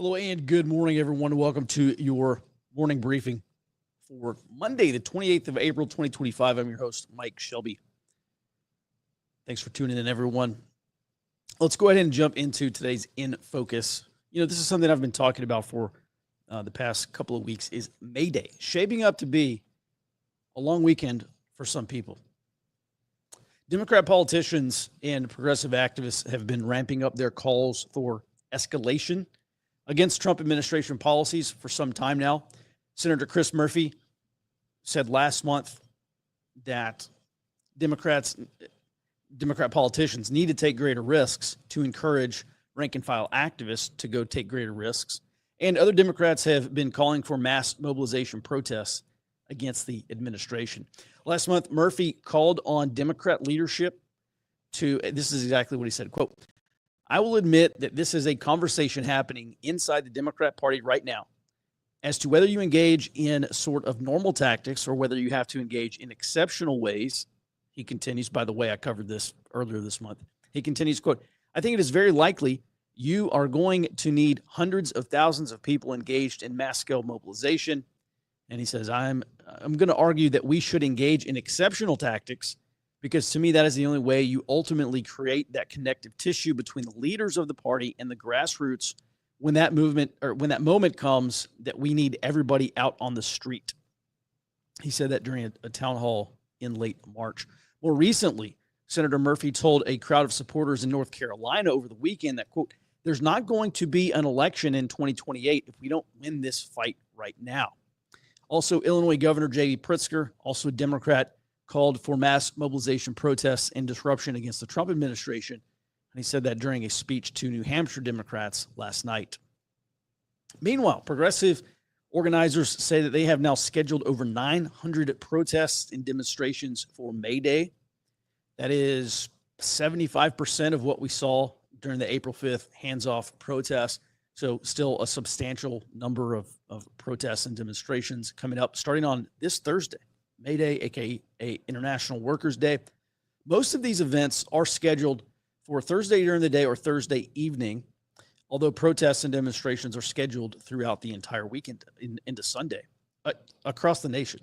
Hello and good morning, everyone. Welcome to your morning briefing for Monday, the 28th of April, 2025. I'm your host, Mike Shelby. Thanks for tuning in, everyone. Let's go ahead and jump into today's In Focus. This is something I've been talking about for the past couple of weeks, is May Day, shaping up to be a long weekend for some people. Democrat politicians and progressive activists have been ramping up their calls for escalation against Trump administration policies for some time now. Senator Chris Murphy said last month that Democrat politicians need to take greater risks to encourage rank-and-file activists to go take greater risks. And other Democrats have been calling for mass mobilization protests against the administration. Last month, Murphy called on Democrat leadership to, this is exactly what he said, quote, "I will admit that this is a conversation happening inside the Democrat Party right now as to whether you engage in sort of normal tactics or whether you have to engage in exceptional ways." He continues, by the way, I covered this earlier this month. He continues, quote, "I think it is very likely you are going to need hundreds of thousands of people engaged in mass-scale mobilization." And he says, I'm going to argue that we should engage in exceptional tactics because to me, that is the only way you ultimately create that connective tissue between the leaders of the party and the grassroots when that movement or when that moment comes that we need everybody out on the street. He said that during a town hall in late March. More recently, Senator Murphy told a crowd of supporters in North Carolina over the weekend that, quote, "There's not going to be an election in 2028 if we don't win this fight right now." Also, Illinois Governor J.B. Pritzker, also a Democrat, called for mass mobilization protests and disruption against the Trump administration. And he said that during a speech to New Hampshire Democrats last night. Meanwhile, progressive organizers say that they have now scheduled over 900 protests and demonstrations for May Day. That is 75% of what we saw during the April 5th hands-off protests. So still a substantial number of protests and demonstrations coming up starting on this Thursday, May Day, aka International Workers' Day. Most of these events are scheduled for Thursday during the day or Thursday evening, although protests and demonstrations are scheduled throughout the entire weekend into Sunday across the nation.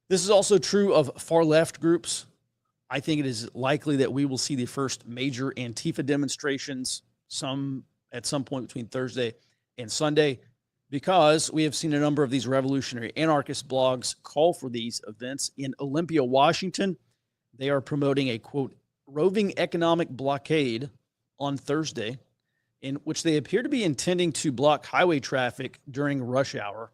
This is also true of far-left groups. I think it is likely that we will see the first major Antifa demonstrations at some point between Thursday and Sunday, because we have seen a number of these revolutionary anarchist blogs call for these events. In Olympia, Washington, they are promoting a, quote, "roving economic blockade" on Thursday, in which they appear to be intending to block highway traffic during rush hour.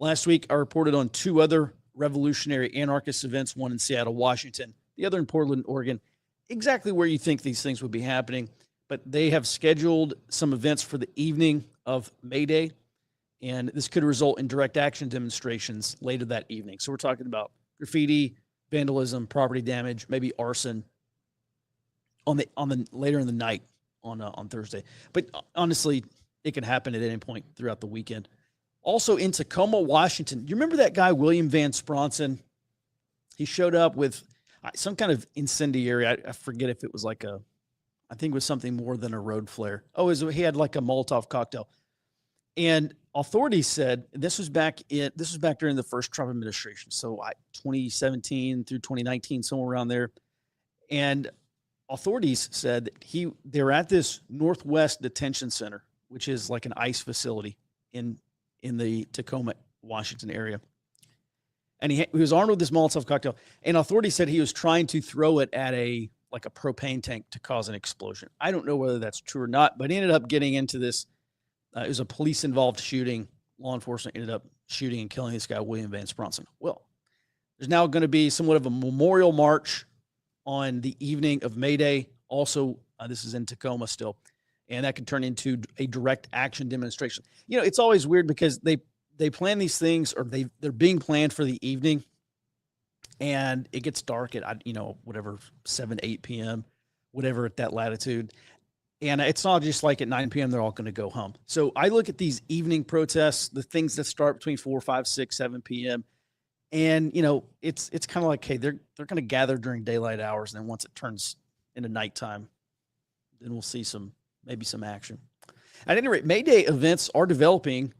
Last week, I reported on two other revolutionary anarchist events, one in Seattle, Washington, the other in Portland, Oregon, exactly where you think these things would be happening. But they have scheduled some events for the evening of May Day, and this could result in direct action demonstrations later that evening. So we're talking about graffiti, vandalism, property damage, maybe arson on the later in the night on Thursday. But honestly, it can happen at any point throughout the weekend. Also in Tacoma, Washington, you remember that guy William Van Spronson? He showed up with some kind of incendiary. I forget if it was like I think it was something more than a road flare. He had like a Molotov cocktail. And authorities said this was back during the first Trump administration. So 2017 through 2019, somewhere around there. And authorities said that they were at this Northwest Detention Center, which is like an ICE facility in the Tacoma, Washington area. And he was armed with this Molotov cocktail. And authorities said he was trying to throw it at a propane tank to cause an explosion. I don't know whether that's true or not, but he ended up getting into this. It was a police-involved shooting. Law enforcement ended up shooting and killing this guy, William Van Spronson. Well, there's now going to be somewhat of a memorial march on the evening of May Day. Also, this is in Tacoma still, and that could turn into a direct action demonstration. It's always weird because they plan these things, or they're being planned for the evening, and it gets dark at, whatever, 7, 8 p.m., whatever at that latitude. And it's not just like at 9 p.m. they're all going to go home. So I look at these evening protests, the things that start between 4, 5, 6, 7 p.m. And, it's kind of like, hey, they're going to gather during daylight hours. And then once it turns into nighttime, then we'll see maybe some action. At any rate, May Day events are developing.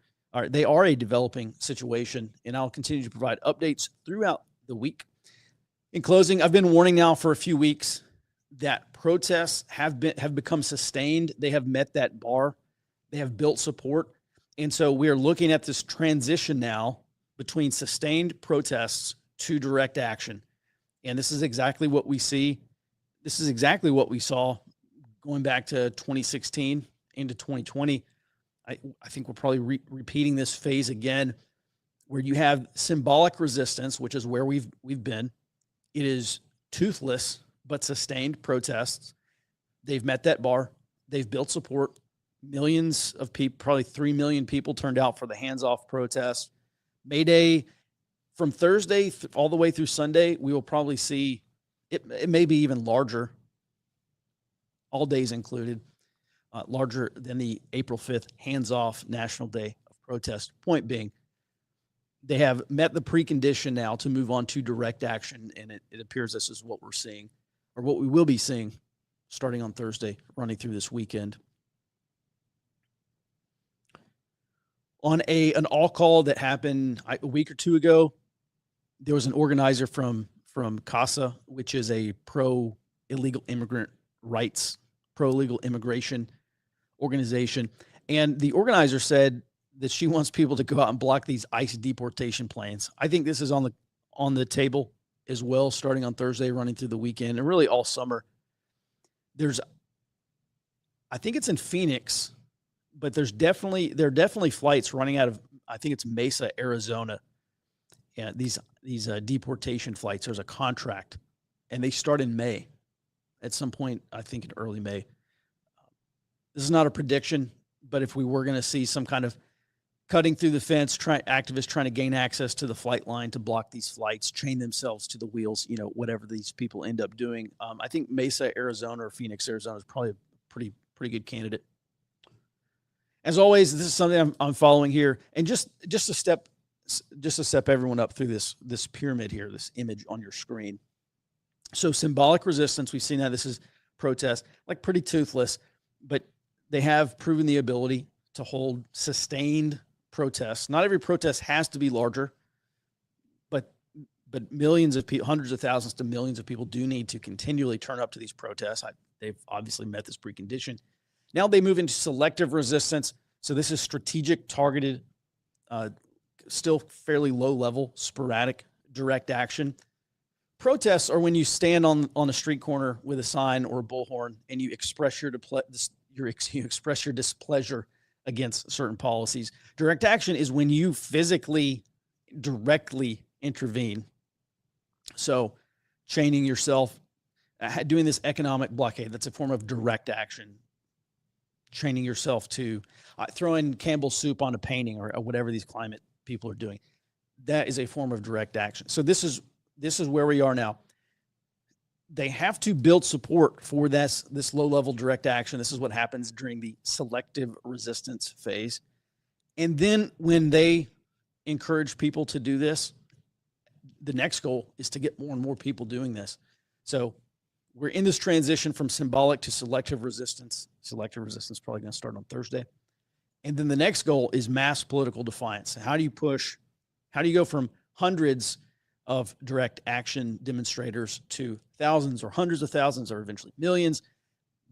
They are a developing situation, and I'll continue to provide updates throughout the week. In closing, I've been warning now for a few weeks that protests have become sustained. They have met that bar. They have built support. And so we are looking at this transition now between sustained protests to direct action. And this is exactly what we see. This is exactly what we saw going back to 2016 into 2020. I think we're probably repeating this phase again, where you have symbolic resistance, which is where we've been. It is toothless but sustained protests. They've met that bar. They've built support. Millions of people, probably 3 million people turned out for the hands-off protest. May Day, from Thursday all the way through Sunday, we will probably see, it may be even larger, all days included, larger than the April 5th hands-off National Day of Protest. Point being, they have met the precondition now to move on to direct action, and it appears this is what we're seeing, or what we will be seeing starting on Thursday, running through this weekend. On an all call that happened a week or two ago, there was an organizer from CASA, which is a pro-illegal immigrant rights, pro-illegal immigration organization. And the organizer said that she wants people to go out and block these ICE deportation planes. I think this is on the table as well, starting on Thursday, running through the weekend, and really all summer. I think it's in Phoenix, but there are definitely flights running out of, I think it's Mesa, Arizona. Yeah, these deportation flights. There's a contract, and they start in May, at some point, I think in early May. This is not a prediction, but if we were going to see some kind of cutting through the fence, activists trying to gain access to the flight line to block these flights, chain themselves to the wheels, whatever these people end up doing. I think Mesa, Arizona, or Phoenix, Arizona is probably a pretty good candidate. As always, this is something I'm following here, and just to step everyone up through this pyramid here, this image on your screen. So symbolic resistance, we've seen that. This is protest, like pretty toothless, but they have proven the ability to hold sustained protests. Not every protest has to be larger, but millions of people, hundreds of thousands to millions of people do need to continually turn up to these protests. They've obviously met this precondition. Now they move into selective resistance. So this is strategic, targeted, still fairly low level, sporadic, direct action. Protests are when you stand on a street corner with a sign or a bullhorn and you express your displeasure against certain policies. Direct action is when you physically, directly intervene. So chaining yourself, doing this economic blockade, that's a form of direct action. Training yourself to throwing Campbell's soup on a painting or whatever these climate people are doing. That is a form of direct action. So this is where we are now. They have to build support for this low-level direct action. This is what happens during the selective resistance phase. And then when they encourage people to do this, the next goal is to get more and more people doing this. So we're in this transition from symbolic to selective resistance. Selective resistance is probably going to start on Thursday. And then the next goal is mass political defiance. How do you go from hundreds of direct action demonstrators to thousands or hundreds of thousands or eventually millions?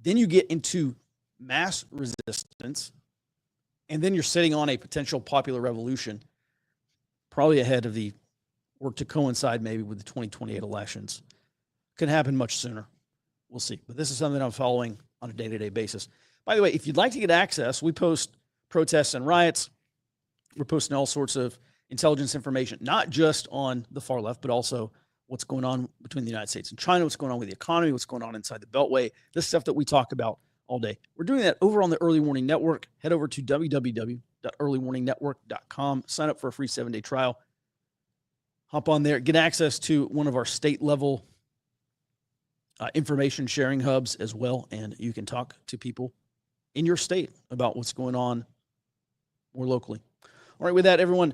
Then you get into mass resistance, and then you're sitting on a potential popular revolution, probably ahead of or to coincide maybe with the 2028 elections. Could happen much sooner. We'll see. But this is something I'm following on a day-to-day basis. By the way, if you'd like to get access, we post protests and riots. We're posting all sorts of intelligence information, not just on the far left, but also what's going on between the United States and China, what's going on with the economy, what's going on inside the Beltway, this stuff that we talk about all day. We're doing that over on the Early Warning Network. Head over to www.earlywarningnetwork.com. Sign up for a free 7-day trial. Hop on there. Get access to one of our state-level information sharing hubs as well, and you can talk to people in your state about what's going on more locally. All right, with that, everyone,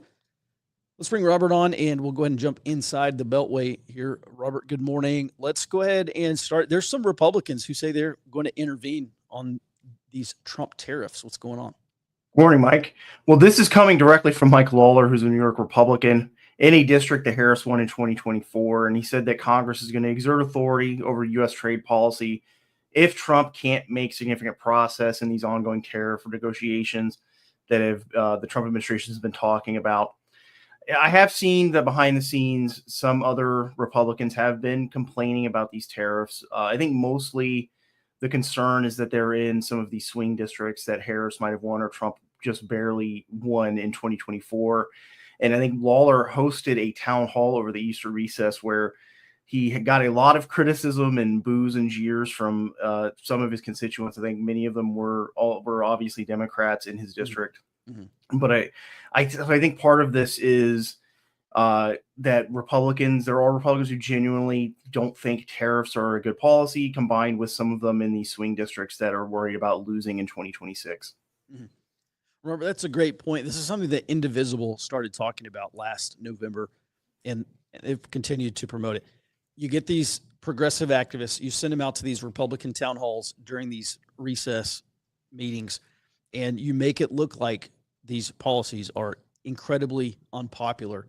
let's bring Robert on, and we'll go ahead and jump inside the Beltway here. Robert, good morning. Let's go ahead and start. There's some Republicans who say they're going to intervene on these Trump tariffs. What's going on? Morning, Mike. Well, this is coming directly from Mike Lawler, who's a New York Republican in a district that Harris won in 2024. And he said that Congress is going to exert authority over U.S. trade policy if Trump can't make significant progress in these ongoing tariff negotiations that the Trump administration has been talking about. I have seen that behind the scenes, some other Republicans have been complaining about these tariffs. I think mostly the concern is that they're in some of these swing districts that Harris might have won or Trump just barely won in 2024. And I think Lawler hosted a town hall over the Easter recess where he had got a lot of criticism and boos and jeers from some of his constituents. I think many of them were obviously Democrats in his district. Mm-hmm. But I think part of this is that there are Republicans who genuinely don't think tariffs are a good policy, combined with some of them in these swing districts that are worried about losing in 2026. Mm-hmm. Remember, that's a great point. This is something that Indivisible started talking about last November, and they've continued to promote it. You get these progressive activists, you send them out to these Republican town halls during these recess meetings, and you make it look like these policies are incredibly unpopular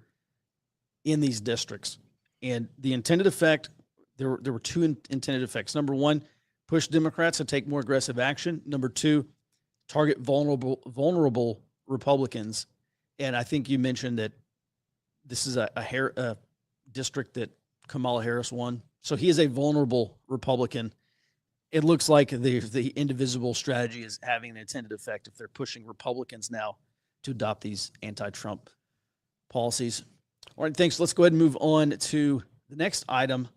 in these districts. And the intended effect, there were two intended effects. Number one, push Democrats to take more aggressive action. Number two, target vulnerable Republicans. And I think you mentioned that this is a district that Kamala Harris won. So he is a vulnerable Republican. It looks like the Indivisible strategy is having an intended effect if they're pushing Republicans now to adopt these anti-Trump policies. All right, thanks. Let's go ahead and move on to the next item.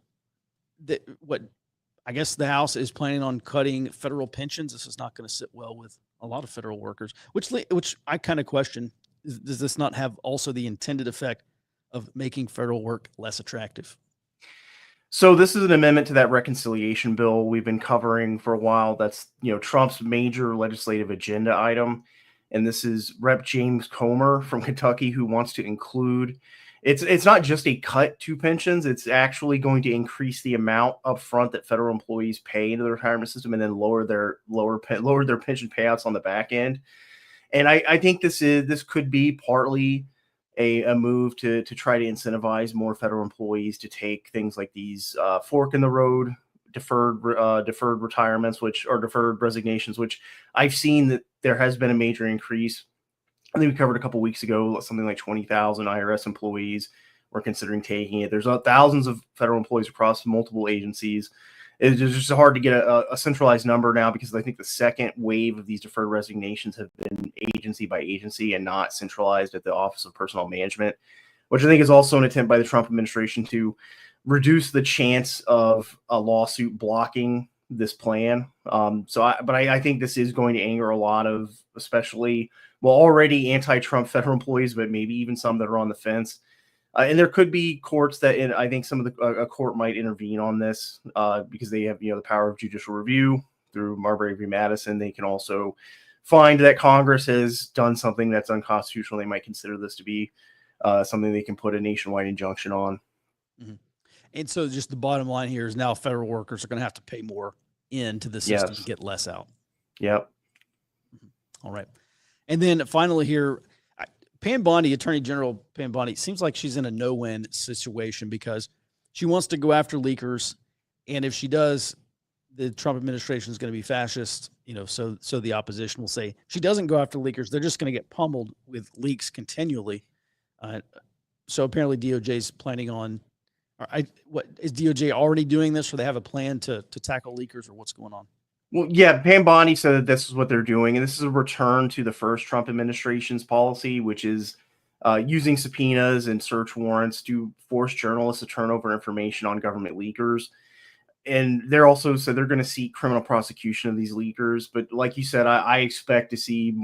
I guess the House is planning on cutting federal pensions. This is not going to sit well with a lot of federal workers, which I kind of question. Does this not have also the intended effect of making federal work less attractive? So this is an amendment to that reconciliation bill we've been covering for a while. That's, Trump's major legislative agenda item. And this is Rep. James Comer from Kentucky who wants to include it's not just a cut to pensions. It's actually going to increase the amount up front that federal employees pay into the retirement system and then lower their pension payouts on the back end. And I think this could be partly a move to try to incentivize more federal employees to take things like these fork in the road deferred retirements, which are deferred resignations, which I've seen that there has been a major increase. I think we covered a couple of weeks ago, something like 20,000 IRS employees were considering taking it. There's thousands of federal employees across multiple agencies. It's just hard to get a centralized number now because I think the second wave of these deferred resignations have been agency by agency and not centralized at the Office of Personnel Management, which I think is also an attempt by the Trump administration to reduce the chance of a lawsuit blocking this plan. I think this is going to anger a lot of, especially, already anti-Trump federal employees, but maybe even some that are on the fence. And there could be courts that, I think some of a court might intervene on this because they have, the power of judicial review through Marbury v. Madison. They can also find that Congress has done something that's unconstitutional. They might consider this to be something they can put a nationwide injunction on. Mm-hmm. And so just the bottom line here is now federal workers are going to have to pay more into the system to get less out. Yep. All right. And then finally here, Pam Bondi, Attorney General Pam Bondi, seems like she's in a no-win situation because she wants to go after leakers. And if she does, the Trump administration is going to be fascist, so the opposition will say she doesn't go after leakers. They're just going to get pummeled with leaks continually. So apparently DOJ is planning on, what is DOJ already doing this, or they have a plan to tackle leakers, or what's going on? Well, yeah, Pam Bondi said that this is what they're doing, and this is a return to the first Trump administration's policy, which is using subpoenas and search warrants to force journalists to turn over information on government leakers. And they're also said they're going to seek criminal prosecution of these leakers. But like you said, I expect to see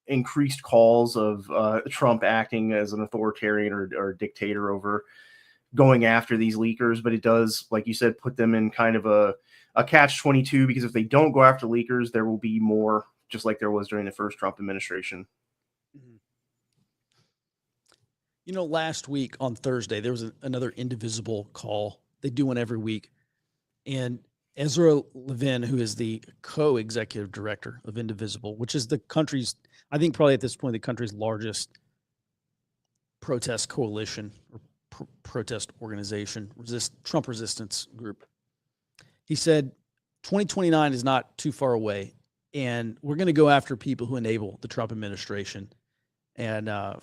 increased calls of Trump acting as an authoritarian or dictator over going after these leakers. But it does, like you said, put them in kind of a catch-22, because if they don't go after leakers, there will be more, just like there was during the first Trump administration. Last week on Thursday, there was another Indivisible call. They do one every week. And Ezra Levin, who is the co-executive director of Indivisible, which is the country's, I think probably at this point, the country's largest protest coalition or protest organization, Trump resistance group. He said 2029 is not too far away, and we're going to go after people who enable the Trump administration. And I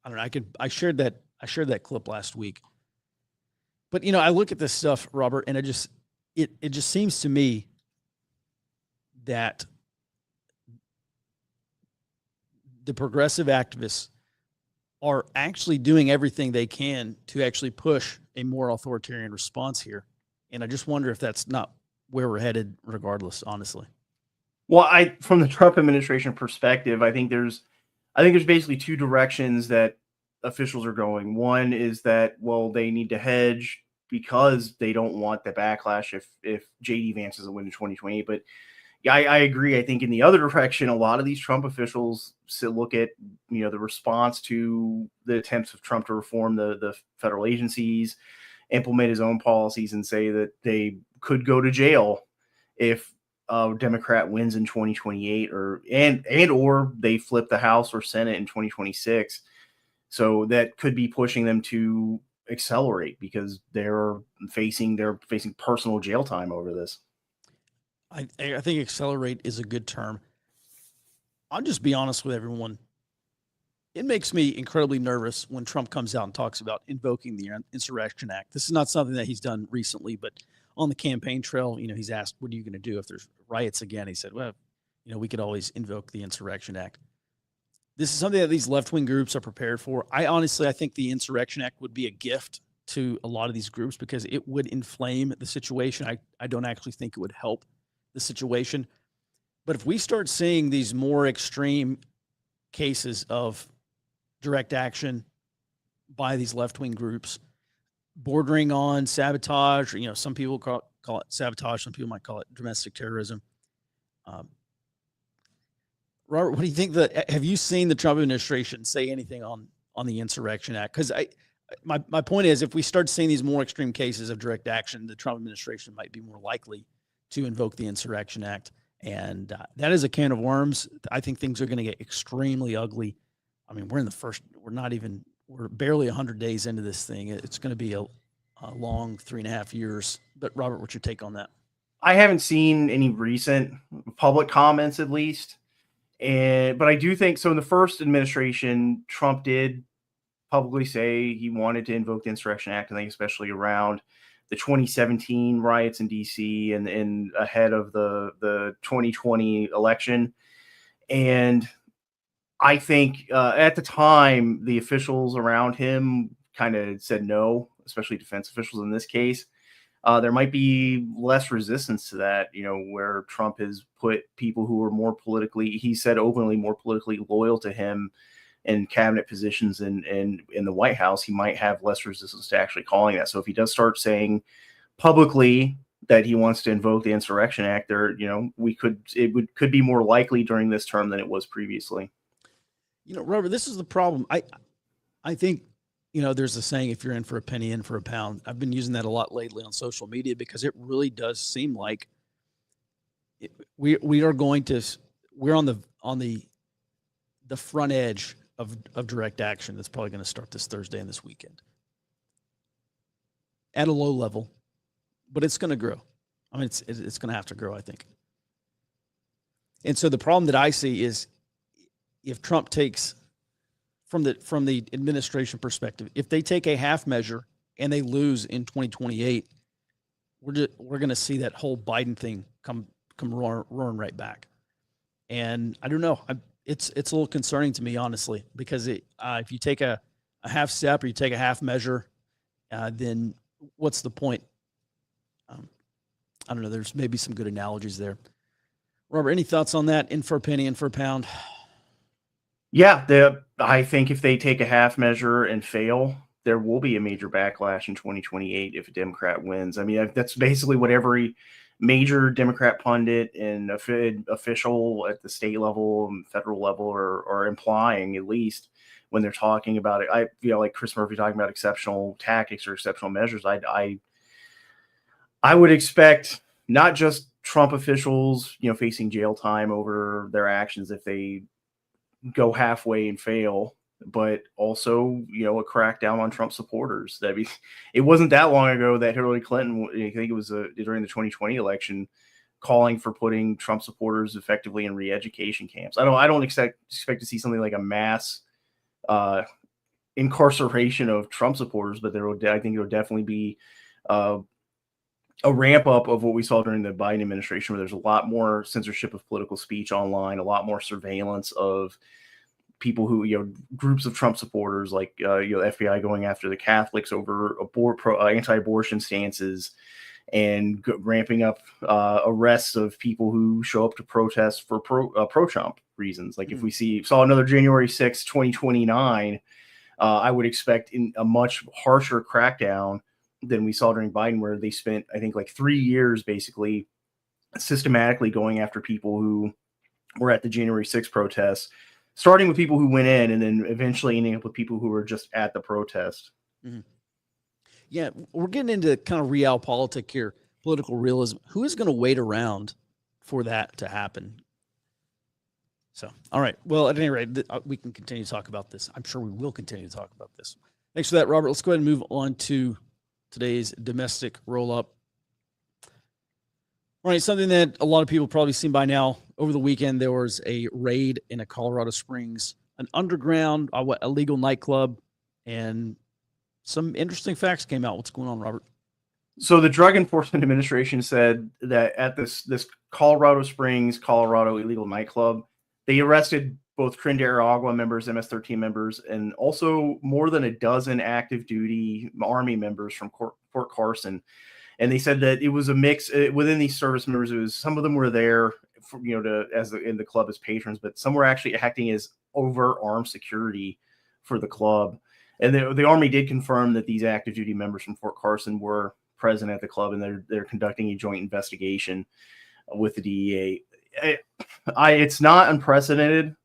don't know. I shared that clip last week. But I look at this stuff, Robert, and it just seems to me that the progressive activists are actually doing everything they can to actually push a more authoritarian response here. And I just wonder if that's not where we're headed regardless, honestly. Well, from the Trump administration perspective, I think there's basically two directions that officials are going. One is that, well, they need to hedge because they don't want the backlash if JD Vance doesn't win in 2028. But yeah, I agree. I think in the other direction, a lot of these Trump officials look at, the response to the attempts of Trump to reform the federal agencies, implement his own policies, and say that they could go to jail if a Democrat wins in 2028 or they flip the House or Senate in 2026. So that could be pushing them to accelerate because they're facing personal jail time over this. I think accelerate is a good term. I'll just be honest with everyone. It makes me incredibly nervous when Trump comes out and talks about invoking the Insurrection Act. This is not something that he's done recently, but on the campaign trail, he's asked, what are you going to do if there's riots again? He said, well, we could always invoke the Insurrection Act. This is something that these left-wing groups are prepared for. I think the Insurrection Act would be a gift to a lot of these groups because it would inflame the situation. I don't actually think it would help the situation. But if we start seeing these more extreme cases of direct action by these left-wing groups bordering on sabotage, or, some people call it sabotage, some people might call it domestic terrorism. Robert, what do you think have you seen the Trump administration say anything on the Insurrection Act? Because my point is, if we start seeing these more extreme cases of direct action, the Trump administration might be more likely to invoke the Insurrection Act. And that is a can of worms. I think things are going to get extremely ugly. I mean, we're barely 100 days into this thing. It's going to be a long 3.5 years. But Robert, what's your take on that? I haven't seen any recent public comments, at least. But I do think so. In the first administration, Trump did publicly say he wanted to invoke the Insurrection Act. I think especially around the 2017 riots in D.C. and ahead of the 2020 election. And I think at the time, the officials around him kind of said no, especially defense officials in this case. There might be less resistance to that, where Trump has put people who are more politically, he said openly, more politically loyal to him in cabinet positions and in the White House. He might have less resistance to actually calling that. So if he does start saying publicly that he wants to invoke the Insurrection Act, could be more likely during this term than it was previously. Robert, this is the problem. I think, there's a saying, if you're in for a penny, in for a pound. I've been using that a lot lately on social media because it really does seem like we're on the front edge of direct action that's probably going to start this Thursday and this weekend at a low level, but it's going to grow. I mean, it's going to have to grow, I think. And so the problem that I see is if Trump takes, from the administration perspective, if they take a half measure and they lose in 2028, we're going to see that whole Biden thing come roaring right back. And I don't know. It's a little concerning to me, honestly, because if you take a half step or you take a half measure, then what's the point? I don't know. There's maybe some good analogies there. Robert, any thoughts on that? In for a penny, in for a pound? Yeah, I think if they take a half measure and fail, there will be a major backlash in 2028 if a Democrat wins. I mean, that's basically what every major Democrat pundit and official at the state level and federal level are implying, at least when they're talking about it. I feel like Chris Murphy talking about exceptional tactics or exceptional measures. I would expect not just Trump officials, facing jail time over their actions if they go halfway and fail, but also, a crackdown on Trump supporters. It wasn't that long ago that Hillary Clinton, I think it was during the 2020 election, calling for putting Trump supporters effectively in re-education camps. I don't expect to see something like a mass incarceration of Trump supporters, but I think there will definitely be a ramp up of what we saw during the Biden administration, where there's a lot more censorship of political speech online, a lot more surveillance of people who, groups of Trump supporters, like, FBI going after the Catholics over anti-abortion stances, and ramping up arrests of people who show up to protest for pro-Trump reasons. Like if we saw another January 6th, 2029, I would expect a much harsher crackdown than we saw during Biden, where they spent, I think, like 3 years basically systematically going after people who were at the January 6th protests, starting with people who went in and then eventually ending up with people who were just at the protest. Mm-hmm. Yeah, we're getting into kind of realpolitik here, political realism. Who is going to wait around for that to happen? So, all right. Well, at any rate, we can continue to talk about this. I'm sure we will continue to talk about this. Thanks for that, Robert. Let's go ahead and move on to today's domestic roll-up. All right, something that a lot of people probably seen by now. Over the weekend, there was a raid in a Colorado Springs, an underground, illegal nightclub, and some interesting facts came out. What's going on, Robert? So the Drug Enforcement Administration said that at this Colorado Springs, Colorado illegal nightclub, they arrested both Trenda Aragua members, MS-13 members, and also more than a dozen active duty Army members from Fort Carson. And they said that it was a mix within these service members. It was, some of them were there for, in the club as patrons, but some were actually acting as overt armed security for the club. And the Army did confirm that these active duty members from Fort Carson were present at the club, and they're conducting a joint investigation with the DEA. It's not unprecedented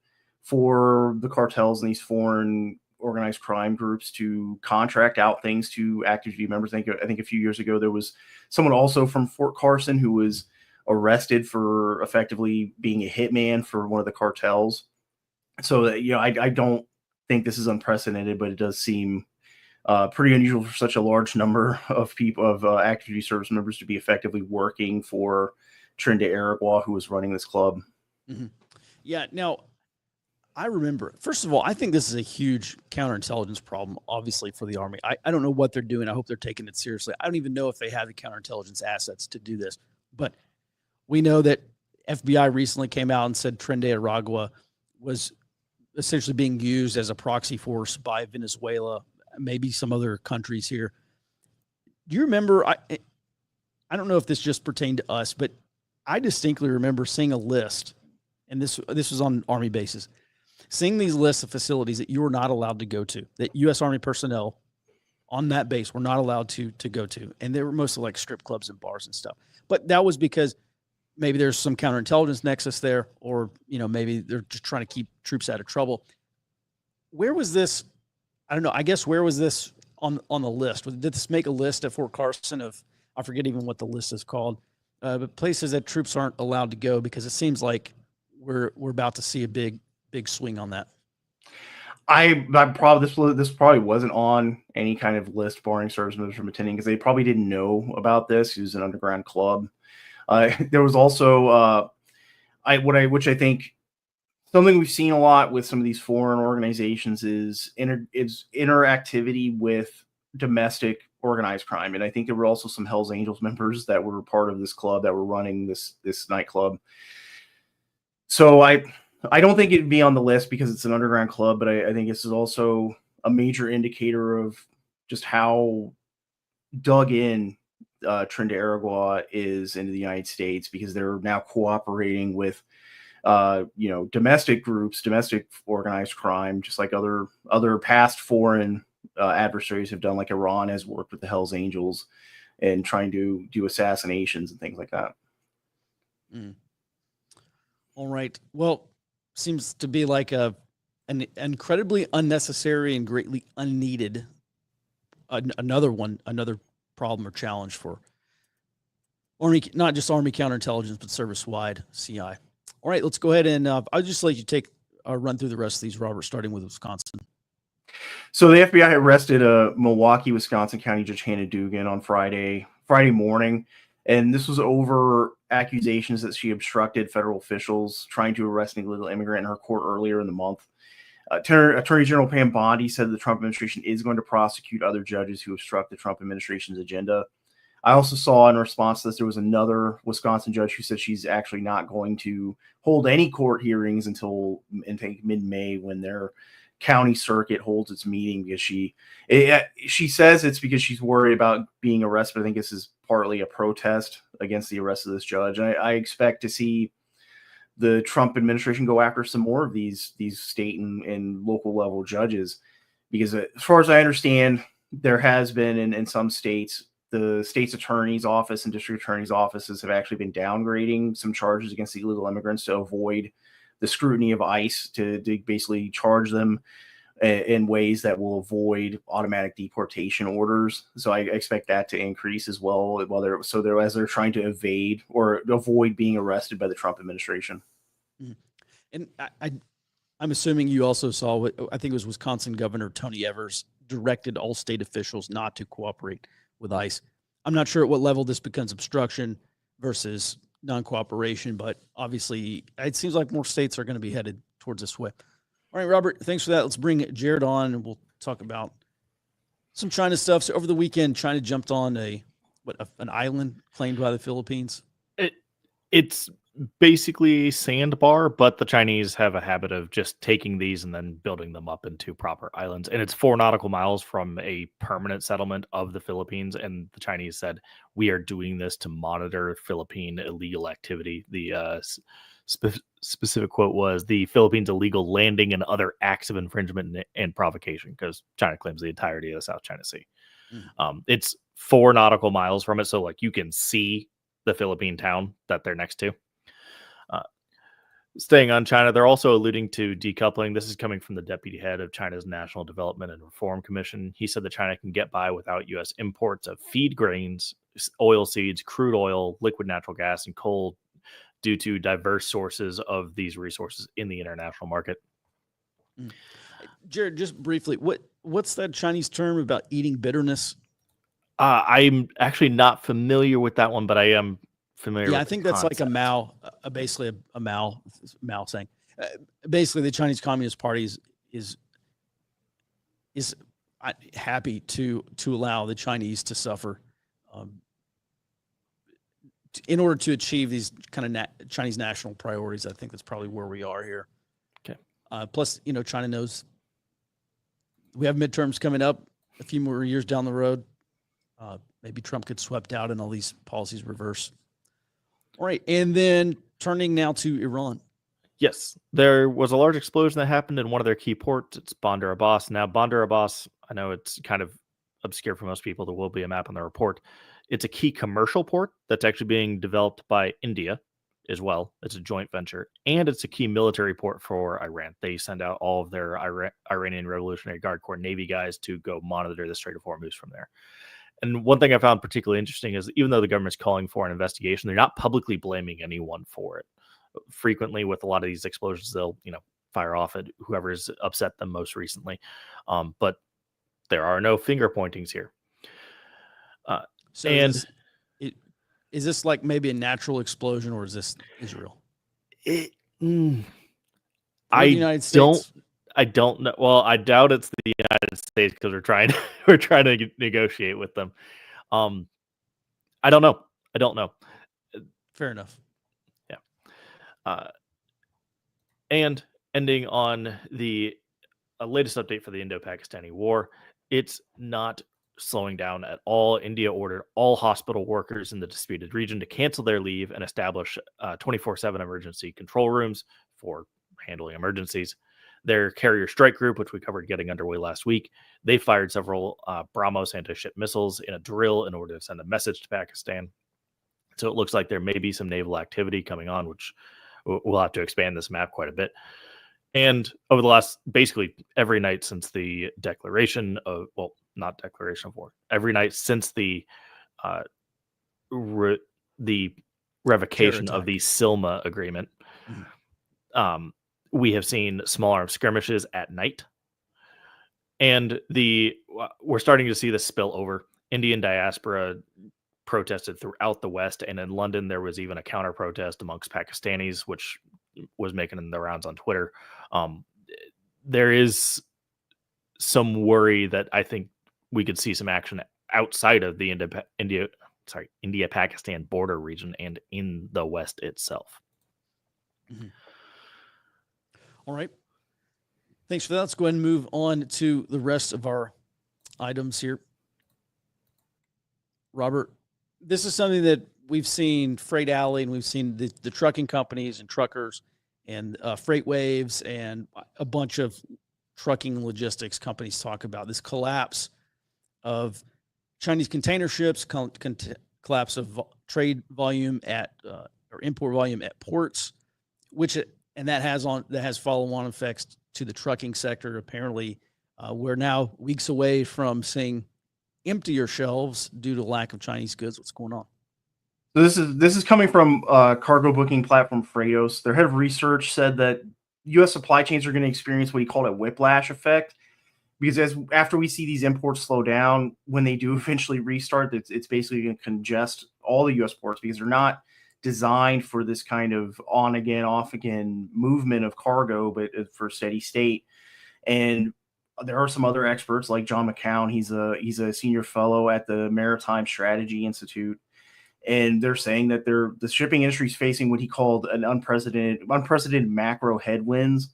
for the cartels and these foreign organized crime groups to contract out things to active duty members. I think a few years ago there was someone also from Fort Carson who was arrested for effectively being a hitman for one of the cartels. So I don't think this is unprecedented, but it does seem pretty unusual for such a large number of people, of active duty service members, to be effectively working for Trenda Aragua, who was running this club. Mm-hmm. Yeah. Now, I remember, first of all, I think this is a huge counterintelligence problem, obviously, for the Army. I don't know what they're doing. I hope they're taking it seriously. I don't even know if they have the counterintelligence assets to do this. But we know that FBI recently came out and said Trenda Aragua was essentially being used as a proxy force by Venezuela, maybe some other countries here. Do you remember, I don't know if this just pertained to us, but I distinctly remember seeing a list, and this was on Army bases, seeing these lists of facilities that you were not allowed to go to, that U.S. Army personnel on that base were not allowed to go to. And they were mostly like strip clubs and bars and stuff. But that was because maybe there's some counterintelligence nexus there, or, maybe they're just trying to keep troops out of trouble. Where was this? I don't know. I guess where was this on the list? Did this make a list at Fort Carson of, I forget even what the list is called, but places that troops aren't allowed to go? Because it seems like we're about to see a big swing on that. This probably wasn't on any kind of list barring service members from attending, because they probably didn't know about this. It was an underground club. There was also which I think something we've seen a lot with some of these foreign organizations is interactivity with domestic organized crime. And I think there were also some Hells Angels members that were part of this club that were running this nightclub. So I don't think it'd be on the list because it's an underground club, but I think this is also a major indicator of just how dug in Trenda Aragua is into the United States, because they're now cooperating with domestic groups, domestic organized crime, just like other past foreign adversaries have done. Like Iran has worked with the Hells Angels and trying to do assassinations and things like that. All right. Well, seems to be like an incredibly unnecessary and greatly unneeded another problem or challenge for Army, not just Army counterintelligence, but service-wide CI. All right, let's go ahead and I'll just let you take a run through the rest of these, Robert, starting with Wisconsin. So the FBI arrested Milwaukee, Wisconsin County Judge Hannah Dugan on Friday morning, and this was over accusations that she obstructed federal officials trying to arrest an illegal immigrant in her court earlier in the month. Attorney General Pam Bondi said the Trump administration is going to prosecute other judges who obstruct the Trump administration's agenda. I also saw in response to this, there was another Wisconsin judge who said she's actually not going to hold any court hearings until mid-May when their county circuit holds its meeting, because she says it's because she's worried about being arrested. I think this is partly a protest against the arrest of this judge. I expect to see the Trump administration go after some more of these state and local level judges, because as far as I understand, there has been in some states, the state's attorney's office and district attorney's offices have actually been downgrading some charges against illegal immigrants to avoid the scrutiny of ICE, to basically charge them in ways that will avoid automatic deportation orders. So I expect that to increase as well, as they're trying to evade or avoid being arrested by the Trump administration. And I'm assuming you also saw what I think it was Wisconsin Governor Tony Evers directed all state officials not to cooperate with ICE. I'm not sure at what level this becomes obstruction versus non-cooperation, but obviously it seems like more states are going to be headed towards this way. All right, Robert, thanks for that. Let's bring Jared on and we'll talk about some China stuff. So over the weekend, China jumped on an island claimed by the Philippines. It's basically a sandbar, but the Chinese have a habit of just taking these and then building them up into proper islands. And it's 4 nautical miles from a permanent settlement of the Philippines. And the Chinese said, we are doing this to monitor Philippine illegal activity. The specific quote was, the Philippines' illegal landing and other acts of infringement and provocation, because China claims the entirety of the South China Sea. It's 4 nautical miles from it. So like you can see the Philippine town that they're next to. Staying on China, they're also alluding to decoupling. This is coming from the deputy head of China's National Development and Reform Commission. He said that China can get by without U.S. imports of feed grains, oil seeds, crude oil, liquid natural gas, and coal due to diverse sources of these resources in the international market. Jared, just briefly, what's that Chinese term about eating bitterness? I'm actually not familiar with that one, but I am familiar. Yeah, with I think that's concept. like a Mao, basically a Mao saying. Basically, the Chinese Communist Party is happy to allow the Chinese to suffer in order to achieve these kind of Chinese national priorities. I think that's probably where we are here. Okay. Plus, China knows we have midterms coming up a few more years down the road. Maybe Trump gets swept out and all these policies reverse. All right. And then turning now to Iran. Yes, there was a large explosion that happened in one of their key ports. It's Bandar Abbas. Now, Bandar Abbas, I know it's kind of obscure for most people. There will be a map on the report. It's a key commercial port that's actually being developed by India as well. It's a joint venture. And it's a key military port for Iran. They send out all of their Iranian Revolutionary Guard Corps Navy guys to go monitor the Strait of Hormuz from there. And one thing I found particularly interesting is even though the government's calling for an investigation, they're not publicly blaming anyone for it. Frequently with a lot of these explosions, they'll, fire off at whoever's upset them most recently. But there are no finger pointings here. So is this like maybe a natural explosion, or is this Israel? I don't know. Well, I doubt it's the United States because we're trying to negotiate with them. I don't know. Fair enough. Yeah. And ending on the latest update for the Indo-Pakistani war, it's not slowing down at all. India ordered all hospital workers in the disputed region to cancel their leave and establish 24/7 emergency control rooms for handling emergencies. Their carrier strike group, which we covered getting underway last week, they fired several BrahMos anti-ship missiles in a drill in order to send a message to Pakistan. So it looks like there may be some naval activity coming on, which we'll have to expand this map quite a bit. And over the last, basically every night since the declaration of, well, not declaration of war, every night since the the revocation of the SILMA agreement. Mhm. We have seen small arms skirmishes at night, and we're starting to see this spill over. Indian diaspora protested throughout the West, and in London there was even a counter protest amongst Pakistanis, which was making the rounds on Twitter. There is some worry that I think we could see some action outside of the India-Pakistan border region and in the West itself. Mm-hmm. All right. Thanks for that. Let's go ahead and move on to the rest of our items here. Robert, this is something that we've seen Freight Alley, and we've seen the trucking companies and truckers and freight waves and a bunch of trucking logistics companies talk about this collapse of Chinese container ships, collapse of trade volume or import volume at ports, that has follow-on effects to the trucking sector. Apparently, we're now weeks away from seeing emptier shelves due to lack of Chinese goods. What's going on? So this is coming from cargo booking platform Freightos. Their head of research said that U.S. supply chains are going to experience what he called a whiplash effect, because after we see these imports slow down, when they do eventually restart, it's basically going to congest all the U.S. ports, because they're not designed for this kind of on again, off again movement of cargo, but for steady state. And there are some other experts like John McCown. He's a senior fellow at the Maritime Strategy Institute, and they're saying that the shipping industry is facing what he called an unprecedented macro headwinds.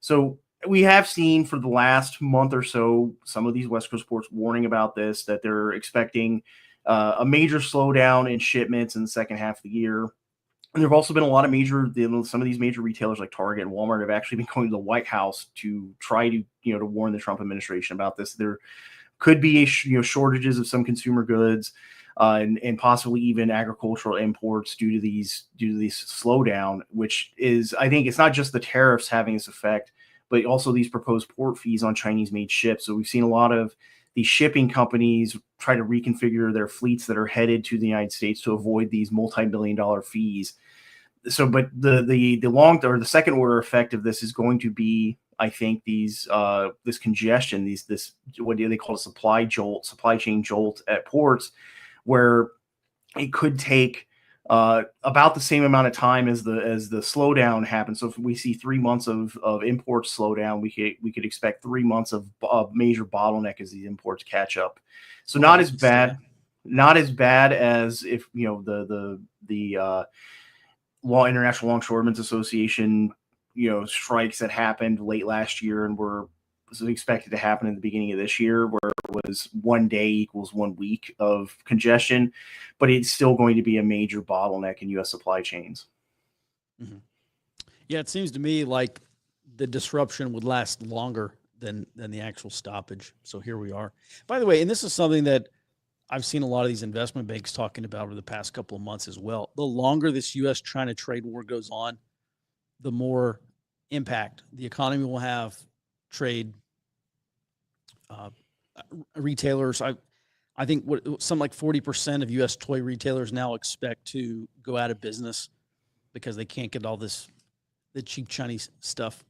So we have seen for the last month or so some of these West Coast ports warning about this, that they're expecting a major slowdown in shipments in the second half of the year. And there have also been a lot of some of these major retailers like Target and Walmart have actually been going to the White House to try to warn the Trump administration about this. There could be shortages of some consumer goods and possibly even agricultural imports due to these slowdown, which is, I think, it's not just the tariffs having this effect, but also these proposed port fees on Chinese-made ships. So we've seen a lot of these shipping companies try to reconfigure their fleets that are headed to the United States to avoid these multi-billion-dollar fees. So, but the second order effect of this is going to be, I think, this congestion, this what do they call a supply chain jolt at ports, where it could take about the same amount of time as the slowdown happens. So if we see 3 months of import slowdown, we could expect 3 months of major bottleneck as these imports catch up. So not as bad as if the International Longshoremen's Association strikes that happened late last year and were expected to happen in the beginning of this year, where it was 1 day equals 1 week of congestion, but it's still going to be a major bottleneck in U.S. supply chains. Mm-hmm. Yeah, it seems to me like the disruption would last longer than the actual stoppage. So here we are. By the way, and this is something that I've seen a lot of these investment banks talking about over the past couple of months as well. The longer this U.S.-China trade war goes on, the more impact the economy will have. Trade, retailers. I think some like 40% of U.S. toy retailers now expect to go out of business because they can't get all the cheap Chinese stuff.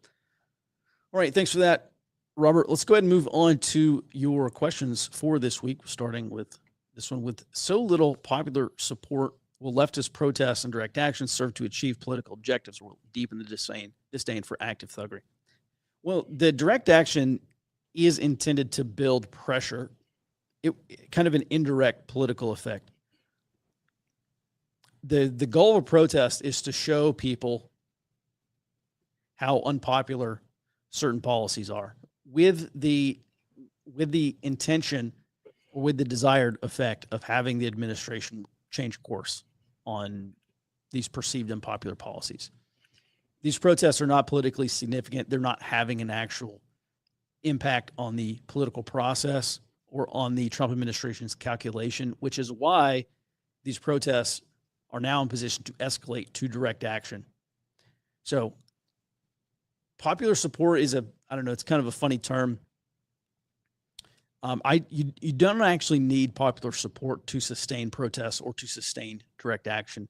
All right, thanks for that, Robert. Let's go ahead and move on to your questions for this week, starting with this one. With so little popular support, will leftist protests and direct action serve to achieve political objectives, or will deepen the disdain for active thuggery? Well, the direct action is intended to build pressure, kind of an indirect political effect. The goal of a protest is to show people how unpopular certain policies are, with the intention or with the desired effect of having the administration change course on these perceived unpopular policies. These protests are not politically significant. They're not having an actual impact on the political process or on the Trump administration's calculation, which is why these protests are now in position to escalate to direct action. So popular support is it's kind of a funny term. You don't actually need popular support to sustain protests or to sustain direct action.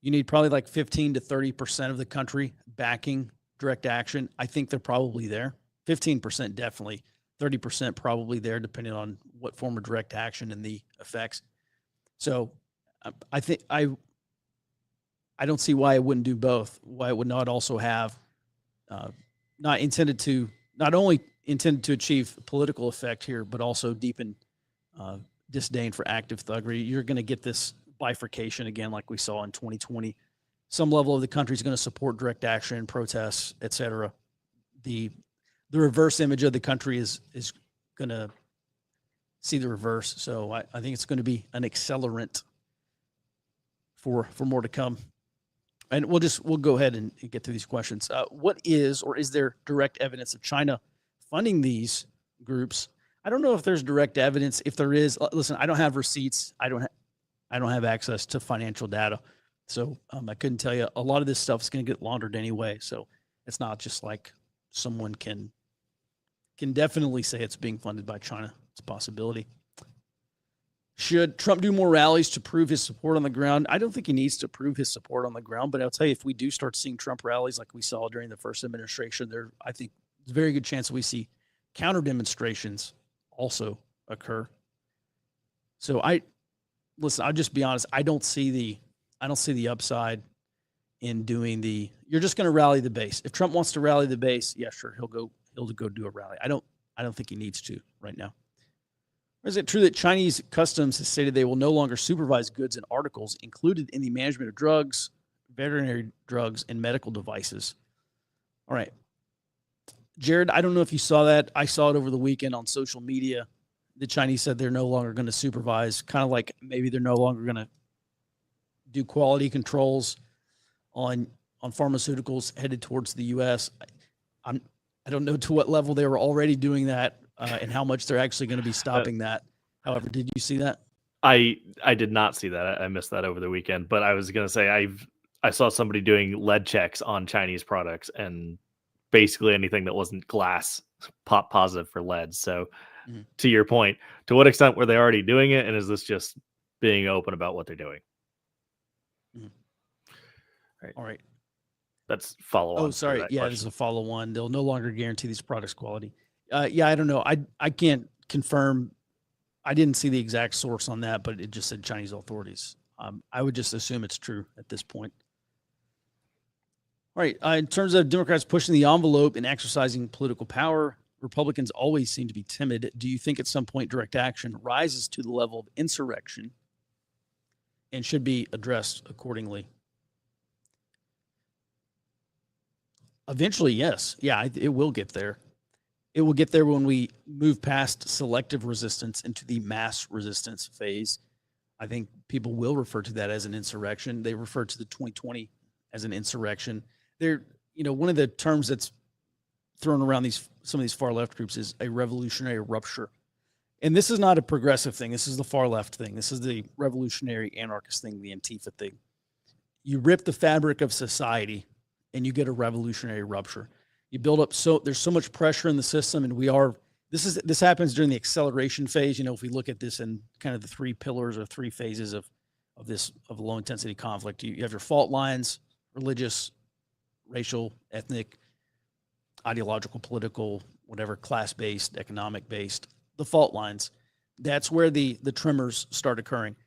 You need probably like 15 to 30% of the country backing direct action. I think they're probably there. 15% definitely, 30% probably there, depending on what form of direct action and the effects. So I think I don't see why it wouldn't do both. Why it would not also have not only intended to achieve political effect here, but also deepen disdain for active thuggery. You're going to get this bifurcation again, like we saw in 2020. Some level of the country is going to support direct action, protests, etc. The reverse image of the country is going to see the reverse. So I think it's going to be an accelerant for more to come. And we'll go ahead and get to these questions. What is, or is there direct evidence of China funding these groups? I don't know if there's direct evidence. If there is, listen, I don't have receipts. I don't have access to financial data. So I couldn't tell you. A lot of this stuff is going to get laundered anyway. So it's not just like someone can definitely say it's being funded by China. It's a possibility. Should Trump do more rallies to prove his support on the ground? I don't think he needs to prove his support on the ground, but I'll tell you, if we do start seeing Trump rallies like we saw during the first administration, I think there's a very good chance we see counter demonstrations also occur. So I'll just be honest. I don't see the upside in doing you're just going to rally the base. If Trump wants to rally the base, yeah, sure. He'll go do a rally. I don't think he needs to right now. Or is it true that Chinese customs has stated they will no longer supervise goods and articles included in the management of drugs, veterinary drugs, and medical devices? All right. Jared, I don't know if you saw that. I saw it over the weekend on social media. The Chinese said they're no longer going to supervise, kind of like maybe they're no longer going to do quality controls on pharmaceuticals headed towards the U.S. I don't know to what level they were already doing that and how much they're actually going to be stopping that. However, did you see that? I did not see that. I missed that over the weekend. But I was going to say I saw somebody doing lead checks on Chinese products, and basically anything that wasn't glass popped positive for lead. So to your point, to what extent were they already doing it, and is this just being open about what they're doing? All right. That's follow on. Oh, sorry. Yeah, this is a follow on. They'll no longer guarantee these products' quality. Yeah, I don't know. I can't confirm. I didn't see the exact source on that, but it just said Chinese authorities. I would just assume it's true at this point. All right. In terms of Democrats pushing the envelope and exercising political power, Republicans always seem to be timid. Do you think at some point direct action rises to the level of insurrection and should be addressed accordingly? Eventually, yes. Yeah, it will get there. It will get there when we move past selective resistance into the mass resistance phase. I think people will refer to that as an insurrection. They refer to the 2020 as an insurrection. One of the terms that's thrown around some of these far left groups is a revolutionary rupture. And this is not a progressive thing. This is the far left thing. This is the revolutionary anarchist thing, the Antifa thing. You rip the fabric of society and you get a revolutionary rupture. You build up there's so much pressure in the system, and this happens during the acceleration phase. If we look at this in kind of the three pillars or three phases of low intensity conflict, you have your fault lines: religious, racial, ethnic, ideological, political, whatever, class-based, economic-based. The fault lines. That's where the tremors start occurring.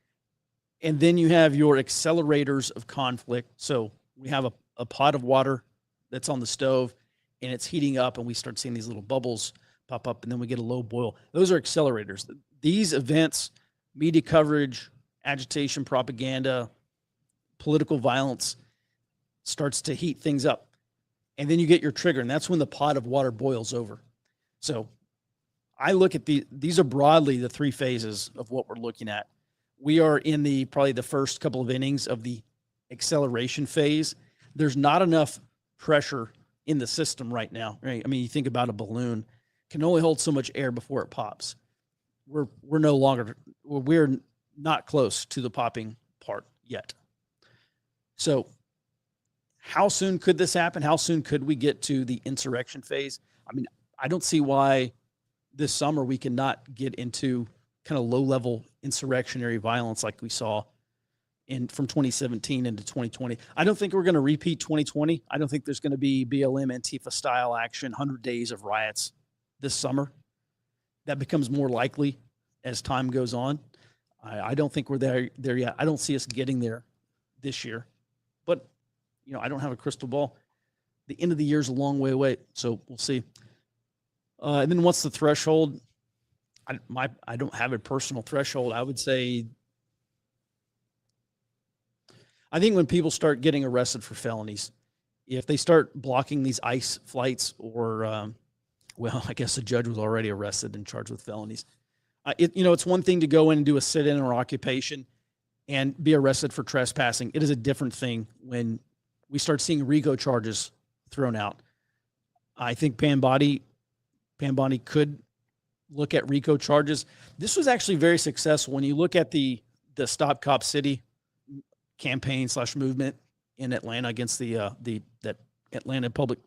And then you have your accelerators of conflict. So we have a pot of water that's on the stove, and it's heating up, and we start seeing these little bubbles pop up, and then we get a low boil. Those are accelerators. These events, media coverage, agitation, propaganda, political violence starts to heat things up. And then you get your trigger, and that's when the pot of water boils over. So I look at these are broadly the three phases of what we're looking at. We are in probably the first couple of innings of the acceleration phase. There's not enough pressure in the system right now, right? I mean, you think about a balloon can only hold so much air before it pops. We're not close to the popping part yet. So how soon could this happen? How soon could we get to the insurrection phase? I mean, I don't see why this summer we cannot get into kind of low-level insurrectionary violence like we saw from 2017 into 2020. I don't think we're going to repeat 2020. I don't think there's going to be BLM Antifa style action, 100 days of riots this summer. That becomes more likely as time goes on. I don't think we're there yet. I don't see us getting there this year, but I don't have a crystal ball. The end of the year is a long way away, so we'll see. And then what's the threshold? I don't have a personal threshold. I would say, I think when people start getting arrested for felonies, if they start blocking these ICE flights or, well, I guess the judge was already arrested and charged with felonies. It's one thing to go in and do a sit-in or occupation and be arrested for trespassing. It is a different thing when we start seeing RICO charges thrown out. I think Bondi could look at RICO charges. This was actually very successful when you look at the Stop Cop City campaign / movement in Atlanta against that Atlanta Public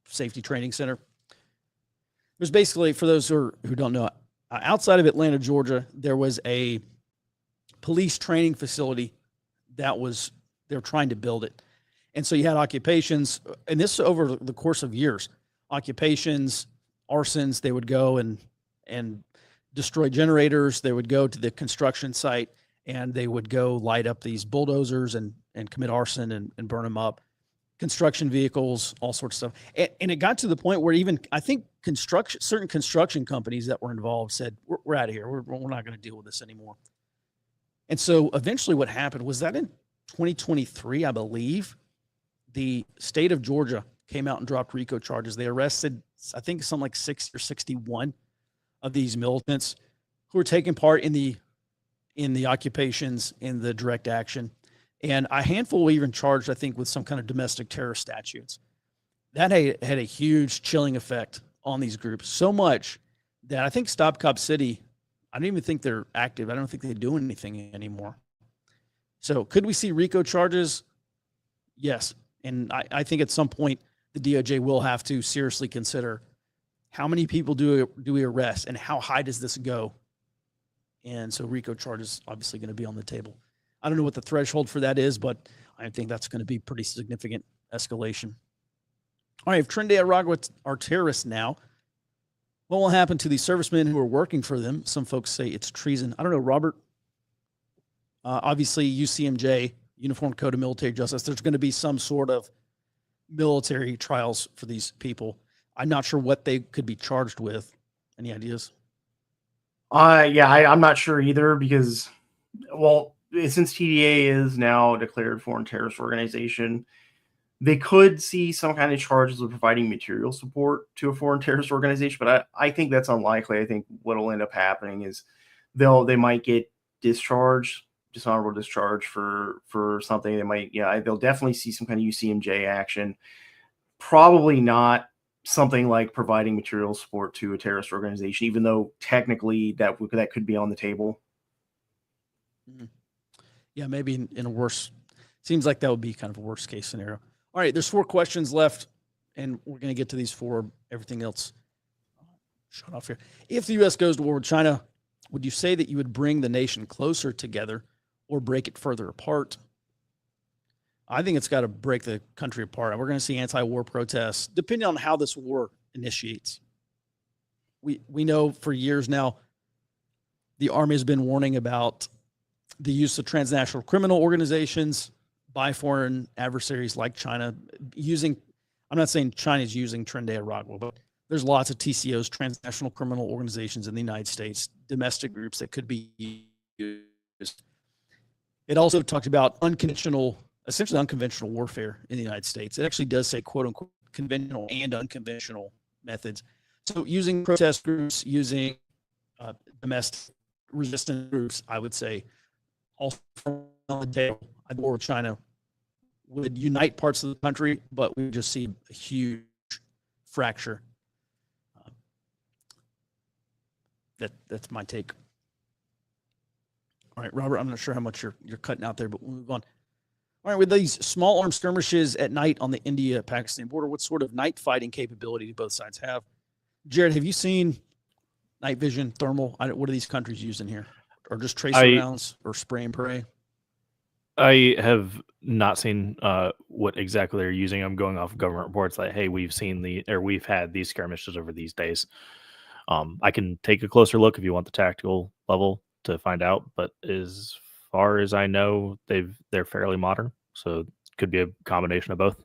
Safety Training Center. There's basically, for those who don't know, outside of Atlanta, Georgia, there was a police training facility they were trying to build it. And so you had occupations, and this over the course of years, occupations, arsons, they would go and destroy generators. They would go to the construction site and they would go light up these bulldozers and commit arson and burn them up. Construction vehicles, all sorts of stuff. And it got to the point where even, I think, certain construction companies that were involved said, we're out of here. We're not going to deal with this anymore. And so eventually what happened was that in 2023, I believe, the state of Georgia came out and dropped RICO charges. They arrested, I think, something like 60 or 61 of these militants who were taking part in the occupations, in the direct action. And a handful were even charged, I think, with some kind of domestic terror statutes. That had a huge chilling effect on these groups, so much that I think Stop Cop City, I don't even think they're active. I don't think they do anything anymore. So could we see RICO charges? Yes. And I think at some point the DOJ will have to seriously consider how many people do we arrest and how high does this go? And so RICO charges obviously going to be on the table. I don't know what the threshold for that is, but I think that's going to be pretty significant escalation. All right, if Trenda Aragua are terrorists now, what will happen to the servicemen who are working for them? Some folks say it's treason. I don't know, Robert. Obviously, UCMJ, Uniform Code of Military Justice, there's going to be some sort of military trials for these people. I'm not sure what they could be charged with. Any ideas? I'm not sure either because, well, since TDA is now a declared foreign terrorist organization, they could see some kind of charges of providing material support to a foreign terrorist organization, but I think that's unlikely. I think what will end up happening is they might get dishonorable discharge for something. They'll definitely see some kind of UCMJ action. Probably not something like providing material support to a terrorist organization, even though technically that could be on the table. Mm-hmm. Yeah, maybe in a worse, seems like that would be kind of a worst case scenario. All right, there's 4 questions left, and we're going to get to these 4. Everything else, shut off here. If the U.S. goes to war with China, would you say that you would bring the nation closer together or break it further apart? I think it's got to break the country apart. We're going to see anti-war protests, depending on how this war initiates. We know for years now, the Army has been warning about the use of transnational criminal organizations by foreign adversaries like China I'm not saying China's using Trenda Aragua, but there's lots of TCOs, transnational criminal organizations in the United States, domestic groups that could be used. It also talked about essentially unconventional warfare in the United States. It actually does say, quote unquote, conventional and unconventional methods. So using protest groups, using domestic resistance groups, I would say, also on the table. I war with China would unite parts of the country, but we just see a huge fracture. That's my take. All right, Robert, I'm not sure how much you're cutting out there, but we'll move on. All right, with these small arms skirmishes at night on the India-Pakistan border, what sort of night fighting capability do both sides have? Jared, have you seen night vision, thermal? What are these countries using here? Or just tracer rounds or spray and pray? I have not seen what exactly they're using. I'm going off of government reports like, hey, we've had these skirmishes over these days. I can take a closer look if you want the tactical level to find out, but as far as I know, they're fairly modern, so it could be a combination of both.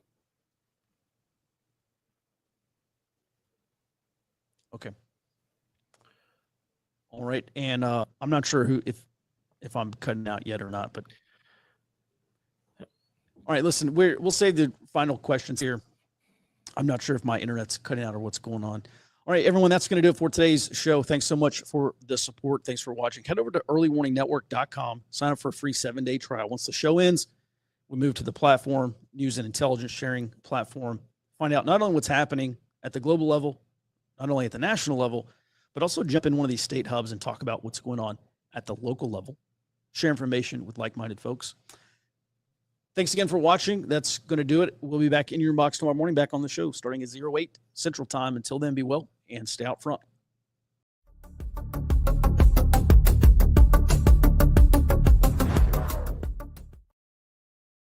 Okay. All right. And I'm not sure if I'm cutting out yet or not, but all right, listen, we'll save the final questions here. I'm not sure if my internet's cutting out or what's going on. All right, everyone, that's going to do it for today's show. Thanks so much for the support. Thanks for watching. Head over to earlywarningnetwork.com. Sign up for a free 7-day trial. Once the show ends, we move to the platform, news and intelligence sharing platform. Find out not only what's happening at the global level, not only at the national level, but also jump in one of these state hubs and talk about what's going on at the local level. Share information with like-minded folks. Thanks again for watching. That's going to do it. We'll be back in your inbox tomorrow morning, back on the show, starting at 08 Central Time. Until then, be well and stay out front.